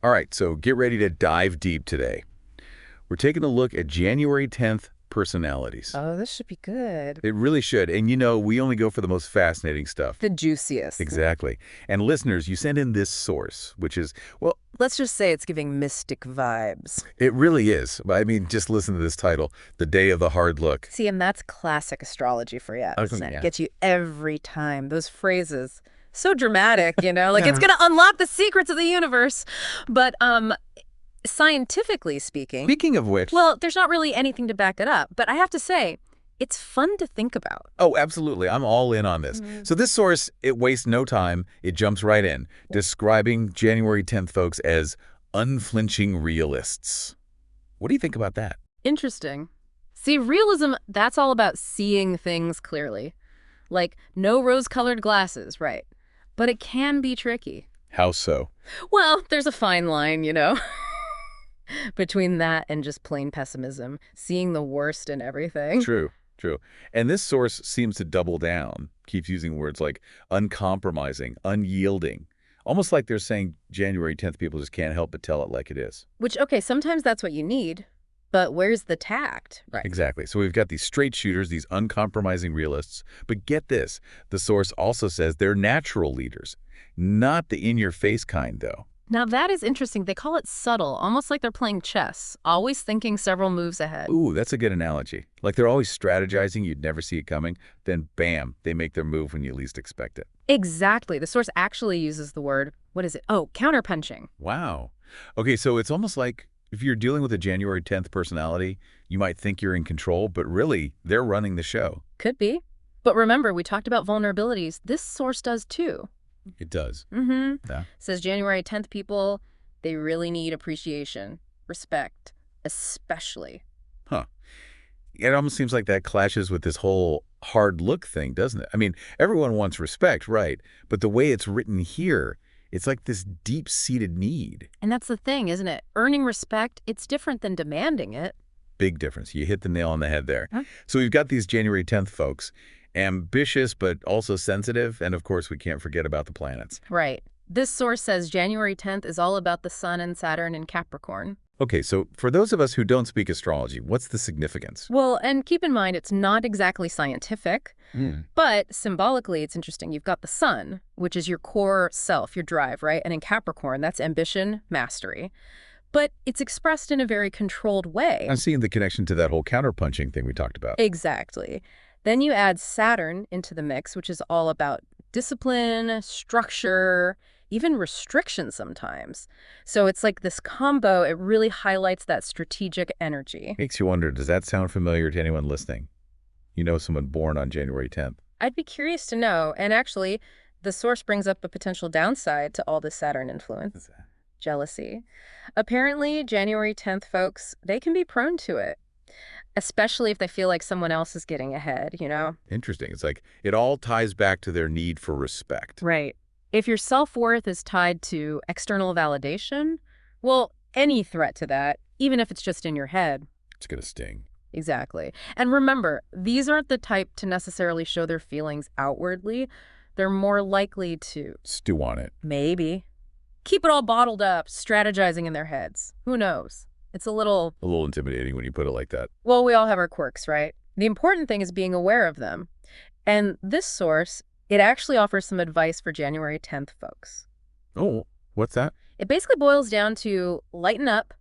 All right, so get ready to dive deep today. We're taking a look at January 10th personalities. Oh, this should be good. It really should. And we only go for the most fascinating stuff. The juiciest. Exactly. And listeners, you send in this source, which is, well, Let's just say it's giving mystic vibes. it really is. I mean, just listen to this title, The Day of the Hard Look. See, and that's classic astrology for you, isn't it? Yeah. Gets you every time. Those phrases. So dramatic, like it's going to unlock the secrets of the universe. But scientifically speaking, Speaking of which, well, there's not really anything to back it up. But I have to say, it's fun to think about. oh, absolutely. I'm all in on this. So this source, it wastes no time. It jumps right in, describing January 10th folks as unflinching realists. What do you think about that? Interesting. See, realism, that's all about seeing things clearly. Like, no rose-colored glasses, right? But it can be tricky. How so? Well, there's a fine line, between that and just plain pessimism, seeing the worst in everything. True, true. And this source seems to double down, keeps using words like uncompromising, unyielding, almost like they're saying January 10th people just can't help but tell it like it is. Which, okay, sometimes that's what you need, but where's the tact? Right. Exactly. So we've got these straight shooters, these uncompromising realists. But get this, the source also says they're natural leaders, not the in-your-face kind, though. Now that is interesting. They call it subtle, almost like they're playing chess, always thinking several moves ahead. Ooh, that's a good analogy. Like they're always strategizing, you'd never see it coming, then bam, they make their move when you least expect it. Exactly. The source actually uses the word, what is it? Oh, counterpunching. Wow. Okay, so it's almost like if you're dealing with a January 10th personality, you might think you're in control, but really, they're running the show. Could be. But remember, we talked about vulnerabilities. This source does too. It does. Yeah. Says January 10th people, they really need appreciation, respect, especially. Huh. It almost seems like that clashes with this whole hard look thing, doesn't it? I mean, everyone wants respect, right? But the way it's written here, it's like this deep-seated need. And that's the thing, isn't it? Earning respect, it's different than demanding it. Big difference. You hit the nail on the head there. Huh? So we've got these January 10th folks, ambitious but also sensitive, and of course we can't forget about the planets. Right. This source says January 10th is all about the Sun and Saturn in Capricorn. Okay, so for those of us who don't speak astrology, what's the significance? Well, and keep in mind, it's not exactly scientific, but symbolically, it's interesting. You've got the Sun, which is your core self, your drive, right? And in Capricorn, that's ambition, mastery. But it's expressed in a very controlled way. I'm seeing the connection to that whole counterpunching thing we talked about. Exactly. Then you add Saturn into the mix, which is all about discipline, structure, even restriction sometimes. So it's like this combo, it really highlights that strategic energy. Makes you wonder, does that sound familiar to anyone listening? You know someone born on January 10th. I'd be curious to know. And actually, the source brings up a potential downside to all this Saturn influence. Jealousy. Apparently, January 10th folks, they can be prone to it, especially if they feel like someone else is getting ahead, Interesting. It's like it all ties back to their need for respect. Right. If your self-worth is tied to external validation, well, any threat to that, even if it's just in your head. It's going to sting. Exactly. And remember, these aren't the type to necessarily show their feelings outwardly. They're more likely to Stew on it. maybe keep it all bottled up, strategizing in their heads. Who knows? It's a little, A little intimidating when you put it like that. well, we all have our quirks, right? The important thing is being aware of them. And this source, it actually offers some advice for January 10th folks. Oh, what's that? It basically boils down to lighten up,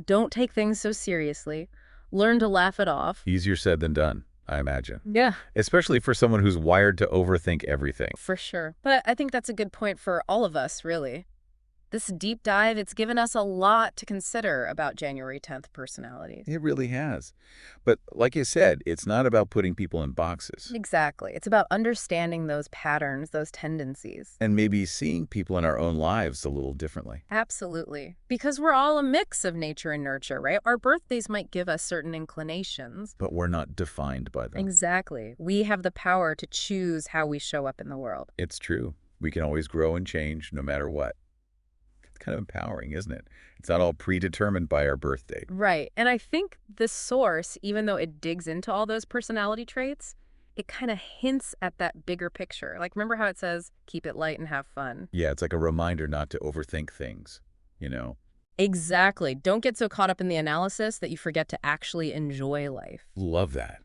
don't take things so seriously, learn to laugh it off. Easier said than done, I imagine. Yeah, Especially for someone who's wired to overthink everything. for sure. But I think that's a good point for all of us, really. This deep dive, it's given us a lot to consider about January 10th personalities. It really has. But like you said, it's not about putting people in boxes. Exactly. It's about understanding those patterns, those tendencies. And maybe seeing people in our own lives a little differently. Absolutely. Because we're all a mix of nature and nurture, right? Our birthdays might give us certain inclinations. But we're not defined by them. Exactly. We have the power to choose how we show up in the world. It's true. We can always grow and change no matter what. It's kind of empowering, isn't it? It's not all predetermined by our birth date. Right. And I think the source, even though it digs into all those personality traits, it kind of hints at that bigger picture. Like, remember how it says, keep it light and have fun? Yeah, it's like a reminder not to overthink things. you know? Exactly. Don't get so caught up in the analysis that you forget to actually enjoy life. Love that.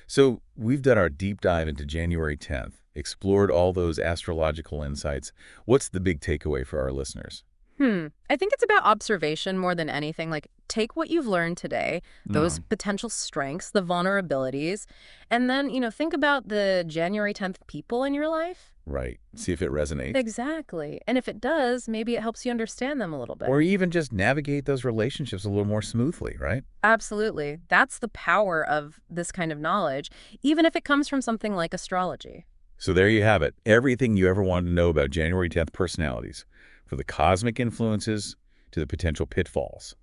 So we've done our deep dive into January 10th, explored all those astrological insights. What's the big takeaway for our listeners? I think it's about observation more than anything. Like, take what you've learned today, those Mm, potential strengths, the vulnerabilities, and then, think about the January 10th people in your life. right. See if it resonates. Exactly. And if it does, maybe it helps you understand them a little bit. Or even just navigate those relationships a little more smoothly, right? Absolutely. That's the power of this kind of knowledge, even if it comes from something like astrology. So there you have it. Everything you ever wanted to know about January 10th personalities, from the cosmic influences to the potential pitfalls.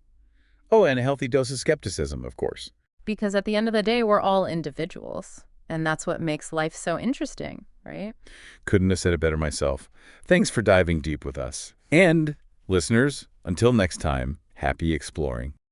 Oh, and a healthy dose of skepticism, of course. Because at the end of the day, we're all individuals. And that's what makes life so interesting, right? Couldn't have said it better myself. Thanks for diving deep with us. And, listeners, until next time, happy exploring.